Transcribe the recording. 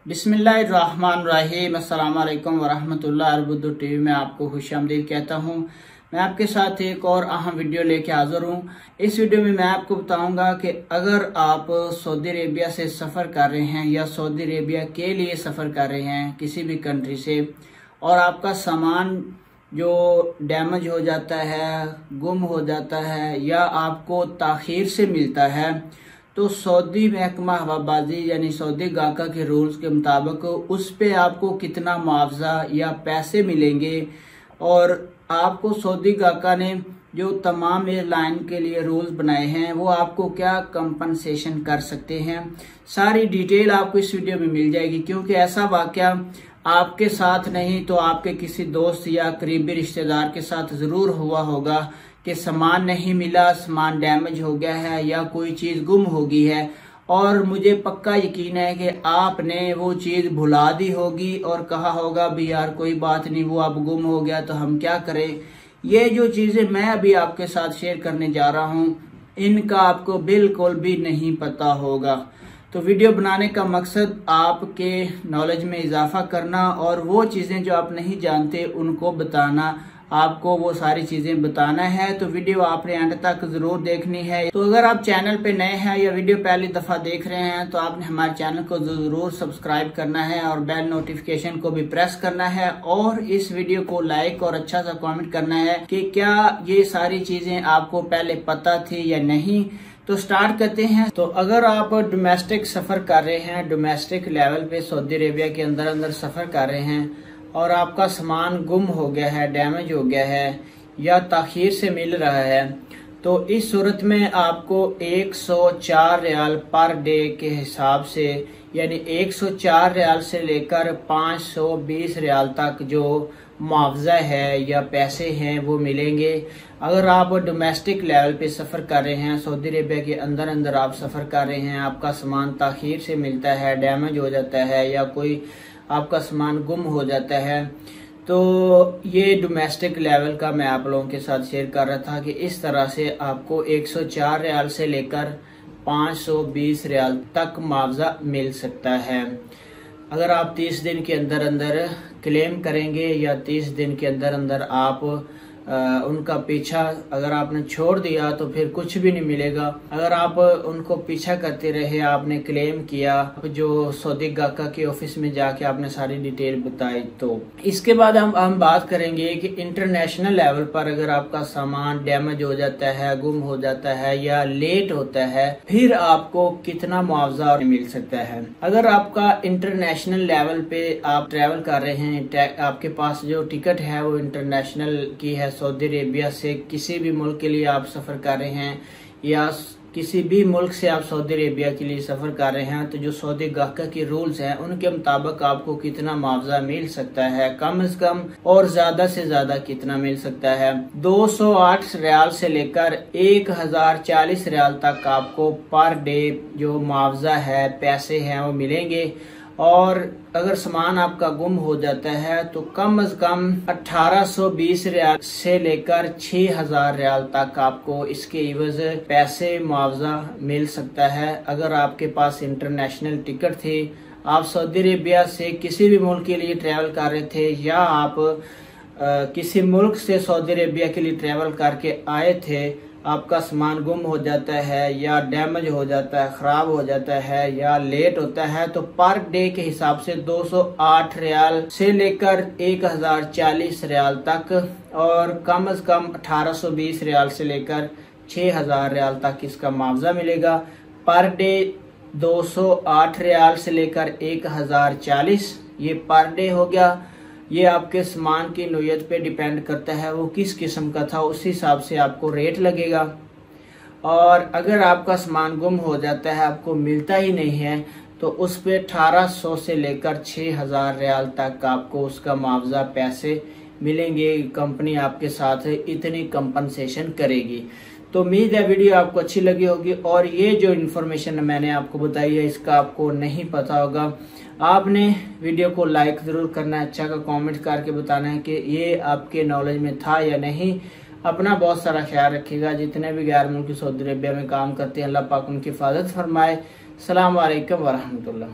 बिस्मिल्लाहिर्रहमानिर्रहीम। अस्सलाम वालेकुम वरहमतुल्लाह। अरबुद्दू टीवी में आपको खुशामदीद कहता हूँ। मैं आपके साथ एक और अहम वीडियो लेके हाजिर हूँ। इस वीडियो में मैं आपको बताऊंगा कि अगर आप सऊदी अरेबिया से सफ़र कर रहे हैं या सऊदी अरेबिया के लिए सफ़र कर रहे हैं किसी भी कंट्री से, और आपका सामान जो डैमेज हो जाता है, गुम हो जाता है या आपको ताख़ीर से मिलता है, तो सऊदी महकमा हवाबाजी यानी सऊदी गाका के रूल्स के मुताबिक उस पे आपको कितना मुआवजा या पैसे मिलेंगे, और आपको सऊदी गाका ने जो तमाम एयरलाइन के लिए रूल्स बनाए हैं वो आपको क्या कंपनसेशन कर सकते हैं, सारी डिटेल आपको इस वीडियो में मिल जाएगी। क्योंकि ऐसा वाकया आपके साथ नहीं तो आपके किसी दोस्त या करीबी रिश्तेदार के साथ ज़रूर हुआ होगा कि सामान नहीं मिला, सामान डैमेज हो गया है या कोई चीज़ गुम हो गई है, और मुझे पक्का यकीन है कि आपने वो चीज़ भुला दी होगी और कहा होगा भी यार कोई बात नहीं, वो अब गुम हो गया तो हम क्या करें। ये जो चीज़ें मैं अभी आपके साथ शेयर करने जा रहा हूँ इनका आपको बिल्कुल भी नहीं पता होगा। तो वीडियो बनाने का मकसद आपके नॉलेज में इजाफा करना और वो चीज़ें जो आप नहीं जानते उनको बताना, आपको वो सारी चीजें बताना है। तो वीडियो आपने अंत तक जरूर देखनी है। तो अगर आप चैनल पे नए हैं या वीडियो पहली दफा देख रहे हैं तो आपने हमारे चैनल को जरूर सब्सक्राइब करना है और बेल नोटिफिकेशन को भी प्रेस करना है, और इस वीडियो को लाइक और अच्छा सा कमेंट करना है कि क्या ये सारी चीजें आपको पहले पता थी या नहीं। तो स्टार्ट करते हैं। तो अगर आप डोमेस्टिक सफर कर रहे हैं, डोमेस्टिक लेवल पे सऊदी अरेबिया के अंदर सफर कर रहे हैं और आपका सामान गुम हो गया है, डैमेज हो गया है या ताख़ीर से मिल रहा है, तो इस सूरत में आपको 104 रियाल पर डे के हिसाब से, यानी 104 रियाल से लेकर 520 रियाल तक जो मुआवजा है या पैसे हैं वो मिलेंगे। अगर आप डोमेस्टिक लेवल पे सफ़र कर रहे हैं, सऊदी अरेबिया के अंदर आप सफ़र कर रहे हैं, आपका सामान ताख़ीर से मिलता है, डैमेज हो जाता है या कोई आपका सामान गुम हो जाता है, तो ये डोमेस्टिक लेवल का मैं आप लोगों के साथ शेयर कर रहा था कि इस तरह से आपको 104 रियाल से लेकर 520 रियाल तक मुआवजा मिल सकता है। अगर आप 30 दिन के अंदर क्लेम करेंगे या 30 दिन के अंदर आप उनका पीछा अगर आपने छोड़ दिया तो फिर कुछ भी नहीं मिलेगा। अगर आप उनको पीछा करते रहे, आपने क्लेम किया, जो सऊदी गाका के ऑफिस में जाके आपने सारी डिटेल बताई, तो इसके बाद हम बात करेंगे कि इंटरनेशनल लेवल पर अगर आपका सामान डैमेज हो जाता है, गुम हो जाता है या लेट होता है, फिर आपको कितना मुआवजा मिल सकता है। अगर आपका इंटरनेशनल लेवल पे आप ट्रैवल कर रहे हैं, आपके पास जो टिकट है वो इंटरनेशनल की है, सऊदी अरेबिया से किसी भी मुल्क के लिए आप सफ़र कर रहे हैं या किसी भी मुल्क से आप सऊदी अरेबिया के लिए सफ़र कर रहे हैं, तो जो सऊदी गाका के रूल्स हैं उनके मुताबिक आपको कितना मुआवजा मिल सकता है, कम से कम और ज़्यादा से ज़्यादा कितना मिल सकता है। 208 रियाल से लेकर 1040 रियाल तक आपको पर डे जो मुआवजा है, पैसे हैं वो मिलेंगे। और अगर सामान आपका गुम हो जाता है तो कम से कम 1820 रियाल से लेकर 6000 रियाल तक आपको इसके इवज पैसे मुआवजा मिल सकता है। अगर आपके पास इंटरनेशनल टिकट थी, आप सऊदी अरेबिया से किसी भी मुल्क के लिए ट्रैवल कर रहे थे, या आप किसी मुल्क से सऊदी अरेबिया के लिए ट्रैवल करके आए थे, आपका सामान गुम हो जाता है या डैमेज हो जाता है, ख़राब हो जाता है या लेट होता है, तो पर डे के हिसाब से 208 रियाल से लेकर 1040 रियाल तक, और कम से कम 1820 रियाल से लेकर 6000 रियाल तक इसका मुआवजा मिलेगा। पर डे 208 रियाल से लेकर 1040, ये पर डे हो गया। ये आपके सामान की नोयत पे डिपेंड करता है, वो किस किस्म का था उस हिसाब से आपको रेट लगेगा। और अगर आपका सामान गुम हो जाता है, आपको मिलता ही नहीं है, तो उस पे 1800 से लेकर 6000 रियाल तक आपको उसका मुआवजा पैसे मिलेंगे। कंपनी आपके साथ इतनी कंपनसेशन करेगी। तो उम्मीद है वीडियो आपको अच्छी लगी होगी, और ये जो इन्फॉर्मेशन मैंने आपको बताई है इसका आपको नहीं पता होगा। आपने वीडियो को लाइक ज़रूर करना है, अच्छा का कमेंट करके बताना है कि ये आपके नॉलेज में था या नहीं। अपना बहुत सारा ख्याल रखिएगा। जितने भी गैर मुल्की सऊदी अरेबिया में काम करते हैं, अल्लाह पाक उनकी हिफाजत फरमाए। अस्सलाम वालेकुम वरहमतुल्लाह।